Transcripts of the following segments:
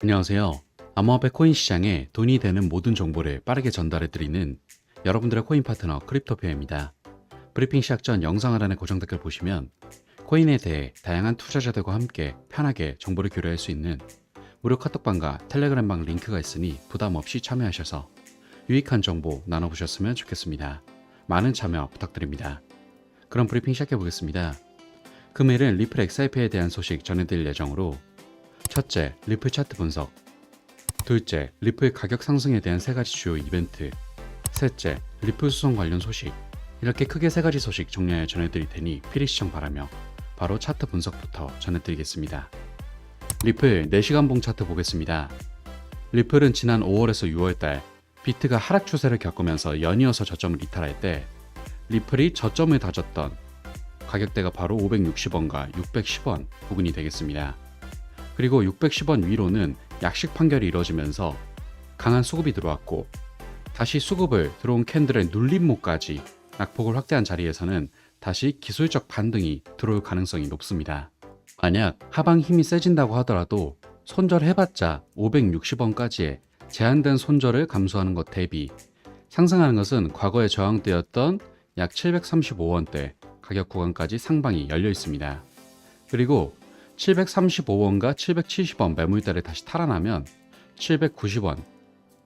안녕하세요. 암호화폐 코인 시장에 돈이 되는 모든 정보를 빠르게 전달해드리는 여러분들의 코인 파트너 크립토피아입니다. 브리핑 시작 전 영상 하단의 고정 댓글 보시면 코인에 대해 다양한 투자자들과 함께 편하게 정보를 교류할 수 있는 무료 카톡방과 텔레그램방 링크가 있으니 부담 없이 참여하셔서 유익한 정보 나눠보셨으면 좋겠습니다. 많은 참여 부탁드립니다. 그럼 브리핑 시작해 보겠습니다. 금일은 리플 XRP에 대한 소식 전해드릴 예정으로 첫째, 리플 차트 분석. 둘째, 리플 가격 상승에 대한 세 가지 주요 이벤트. 셋째, 리플 수송 관련 소식. 이렇게 크게 세 가지 소식 정리하여 전해드릴 테니 필히 시청 바라며 바로 차트 분석부터 전해드리겠습니다. 리플 4시간 봉 차트 보겠습니다. 리플은 지난 5월에서 6월달 비트가 하락 추세를 겪으면서 연이어서 저점을 이탈할 때 리플이 저점을 다졌던 가격대가 바로 560원과 610원 부근이 되겠습니다. 그리고 610원 위로는 약식 판결이 이루어지면서 강한 수급이 들어왔고 다시 수급을 들어온 캔들의 눌림목까지 낙폭을 확대한 자리에서는 다시 기술적 반등이 들어올 가능성이 높습니다. 만약 하방 힘이 세진다고 하더라도 손절해봤자 560원까지의 제한된 손절을 감수하는 것 대비 상승하는 것은 과거에 저항대였던 약 735원대 가격 구간까지 상방이 열려 있습니다. 그리고 735원과 770원 매물대를 다시 탈환하면 790원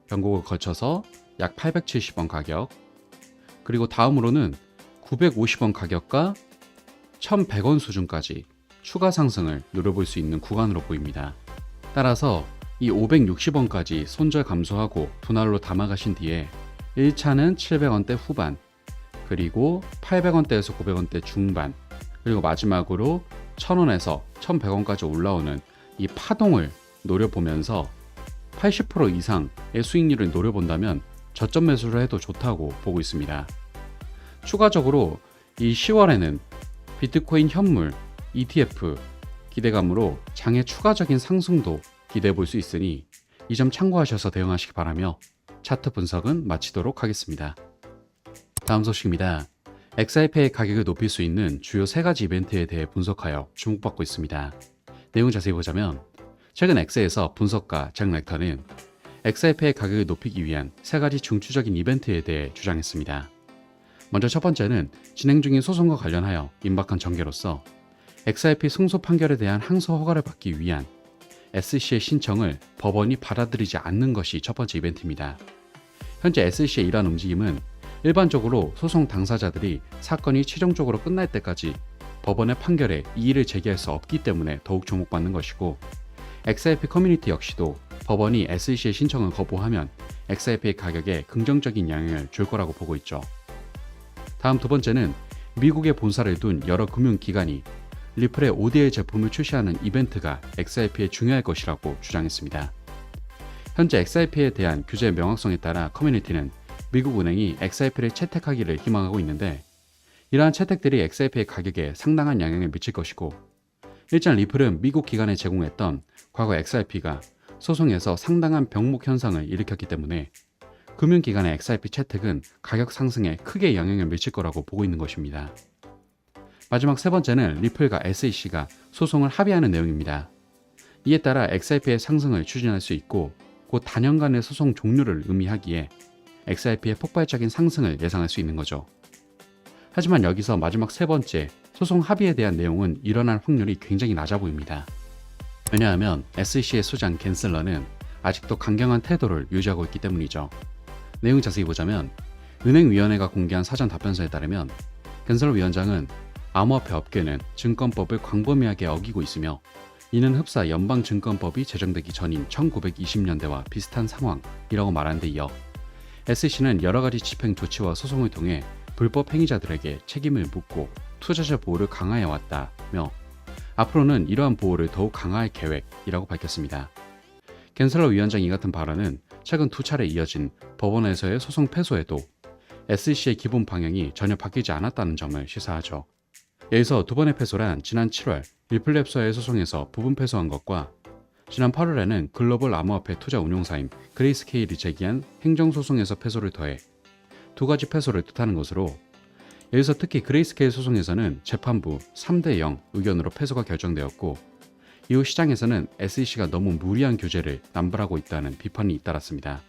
변곡을 거쳐서 약 870원 가격, 그리고 다음으로는 950원 가격과 1100원 수준까지 추가 상승을 노려볼 수 있는 구간으로 보입니다. 따라서 이 560원까지 손절 감소하고 분할로 담아가신 뒤에 1차는 700원대 후반, 그리고 800원대에서 900원대 중반, 그리고 마지막으로 1000원에서 1100원까지 올라오는 이 파동을 노려보면서 80% 이상의 수익률을 노려본다면 저점 매수를 해도 좋다고 보고 있습니다. 추가적으로 이 10월에는 비트코인 현물 ETF 기대감으로 장의 추가적인 상승도 기대해 볼 수 있으니 이 점 참고하셔서 대응하시기 바라며 차트 분석은 마치도록 하겠습니다. 다음 소식입니다. XRP의 가격을 높일 수 있는 주요 세 가지 이벤트에 대해 분석하여 주목받고 있습니다. 내용 자세히 보자면 최근 엑스에서 분석가 잭 렉터는 XRP의 가격을 높이기 위한 세 가지 중추적인 이벤트에 대해 주장했습니다. 먼저 첫 번째는 진행 중인 소송과 관련하여 임박한 전개로서 XRP 승소 판결에 대한 항소 허가를 받기 위한 SC의 신청을 법원이 받아들이지 않는 것이 첫 번째 이벤트입니다. 현재 SC의 이러한 움직임은 일반적으로 소송 당사자들이 사건이 최종적으로 끝날 때까지 법원의 판결에 이의를 제기할 수 없기 때문에 더욱 주목받는 것이고, XRP 커뮤니티 역시도 법원이 SEC의 신청을 거부하면 XRP의 가격에 긍정적인 영향을 줄 거라고 보고 있죠. 다음 두 번째는 미국에 본사를 둔 여러 금융기관이 리플의 ODL 제품을 출시하는 이벤트가 XRP에 중요할 것이라고 주장했습니다. 현재 XRP에 대한 규제 명확성에 따라 커뮤니티는 미국 은행이 XRP를 채택하기를 희망하고 있는데, 이러한 채택들이 XRP의 가격에 상당한 영향을 미칠 것이고, 일단 리플은 미국 기관에 제공했던 과거 XRP가 소송에서 상당한 병목 현상을 일으켰기 때문에 금융기관의 XRP 채택은 가격 상승에 크게 영향을 미칠 거라고 보고 있는 것입니다. 마지막 세 번째는 리플과 SEC가 소송을 합의하는 내용입니다. 이에 따라 XRP의 상승을 추진할 수 있고 곧 단연간의 소송 종료를 의미하기에 XRP의 폭발적인 상승을 예상할 수 있는 거죠. 하지만 여기서 마지막 세 번째, 소송 합의에 대한 내용은 일어날 확률이 굉장히 낮아 보입니다. 왜냐하면 SEC의 수장 갠슬러는 아직도 강경한 태도를 유지하고 있기 때문이죠. 내용 자세히 보자면 은행위원회가 공개한 사전 답변서에 따르면 갠슬러 위원장은 암호화폐 업계는 증권법을 광범위하게 어기고 있으며 이는 흡사 연방증권법이 제정되기 전인 1920년대와 비슷한 상황이라고 말한 데 이어 SEC는 여러가지 집행 조치와 소송을 통해 불법 행위자들에게 책임을 묻고 투자자 보호를 강화해왔다며 앞으로는 이러한 보호를 더욱 강화할 계획이라고 밝혔습니다. 갠슬러 위원장 이 같은 발언은 최근 두 차례 이어진 법원에서의 소송 패소에도 SEC의 기본 방향이 전혀 바뀌지 않았다는 점을 시사하죠. 여기서 두 번의 패소란 지난 7월 리플랩서의 소송에서 부분 패소한 것과 지난 8월에는 글로벌 암호화폐 투자 운용사인 그레이스케일이 제기한 행정소송에서 패소를 더해 두 가지 패소를 뜻하는 것으로, 여기서 특히 그레이스케일 소송에서는 재판부 3대0 의견으로 패소가 결정되었고, 이후 시장에서는 SEC가 너무 무리한 규제를 남발하고 있다는 비판이 잇따랐습니다.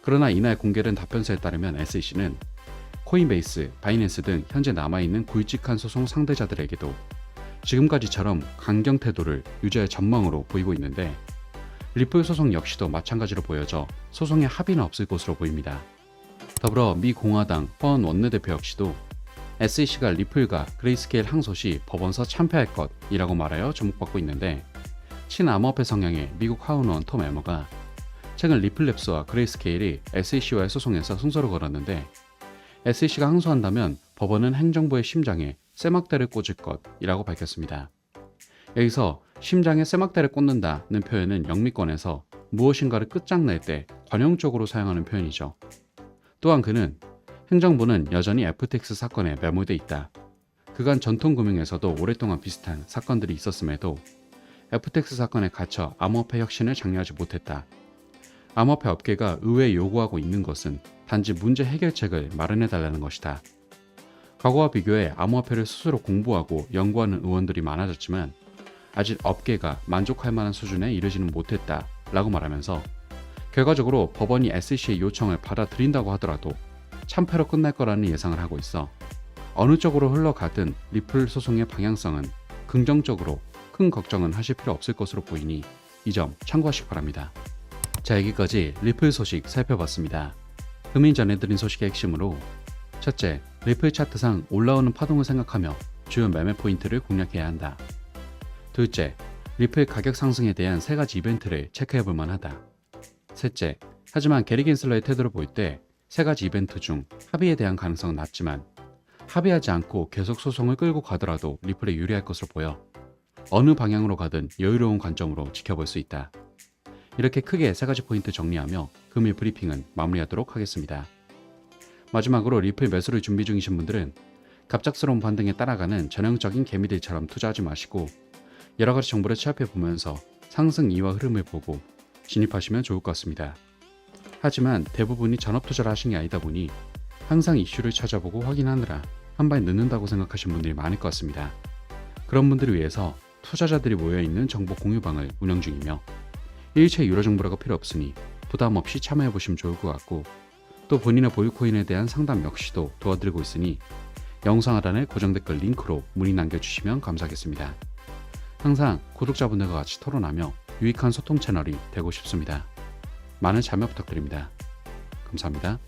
그러나 이날 공개된 답변서에 따르면 SEC는 코인베이스, 바이낸스 등 현재 남아있는 굵직한 소송 상대자들에게도 지금까지처럼 강경 태도를 유지할 전망으로 보이고 있는데, 리플 소송 역시도 마찬가지로 보여져 소송에 합의는 없을 것으로 보입니다. 더불어 미 공화당 허언 원내대표 역시도 SEC가 리플과 그레이스케일 항소시 법원서 참패할 것이라고 말하여 주목받고 있는데, 친암호화폐 성향의 미국 하원의원 톰 에머가 최근 리플랩스와 그레이스케일이 SEC와의 소송에서 승소를 걸었는데, SEC가 항소한다면 법원은 행정부의 심장에 쇠막대를 꽂을 것이라고 밝혔습니다. 여기서 심장에 쇠막대를 꽂는다는 표현은 영미권에서 무엇인가를 끝장낼 때 관용적으로 사용하는 표현이죠. 또한 그는 행정부는 여전히 FTX 사건에 매몰돼 있다. 그간 전통금융에서도 오랫동안 비슷한 사건들이 있었음에도 FTX 사건에 갇혀 암호화폐 혁신을 장려하지 못했다. 암호화폐 업계가 의회에 요구하고 있는 것은 단지 문제 해결책을 마련해달라는 것이다. 과거와 비교해 암호화폐를 스스로 공부하고 연구하는 의원들이 많아졌지만 아직 업계가 만족할 만한 수준에 이르지는 못했다 라고 말하면서, 결과적으로 법원이 SEC의 요청을 받아들인다고 하더라도 참패로 끝날 거라는 예상을 하고 있어 어느 쪽으로 흘러가든 리플 소송의 방향성은 긍정적으로 큰 걱정은 하실 필요 없을 것으로 보이니 이 점 참고하시기 바랍니다. 자, 여기까지 리플 소식 살펴봤습니다. 금일 전해드린 소식의 핵심으로, 첫째, 리플 차트상 올라오는 파동을 생각하며 주요 매매 포인트를 공략해야 한다. 둘째, 리플 가격 상승에 대한 3가지 이벤트를 체크해볼 만하다. 셋째, 하지만 게리 겐슬러의 태도를 볼 때 3가지 이벤트 중 합의에 대한 가능성은 낮지만 합의하지 않고 계속 소송을 끌고 가더라도 리플에 유리할 것으로 보여 어느 방향으로 가든 여유로운 관점으로 지켜볼 수 있다. 이렇게 크게 3가지 포인트 정리하며 금일 브리핑은 마무리하도록 하겠습니다. 마지막으로 리플 매수를 준비 중이신 분들은 갑작스러운 반등에 따라가는 전형적인 개미들처럼 투자하지 마시고 여러가지 정보를 취합해 보면서 상승 이와 흐름을 보고 진입하시면 좋을 것 같습니다. 하지만 대부분이 전업 투자를 하신 게 아니다 보니 항상 이슈를 찾아보고 확인하느라 한 발 늦는다고 생각하시는 분들이 많을 것 같습니다. 그런 분들을 위해서 투자자들이 모여있는 정보 공유방을 운영 중이며 일체 유료 정보라고 필요 없으니 부담 없이 참여해 보시면 좋을 것 같고, 또 본인의 보유코인에 대한 상담 역시도 도와드리고 있으니 영상 하단에 고정 댓글 링크로 문의 남겨주시면 감사하겠습니다. 항상 구독자분들과 같이 토론하며 유익한 소통 채널이 되고 싶습니다. 많은 참여 부탁드립니다. 감사합니다.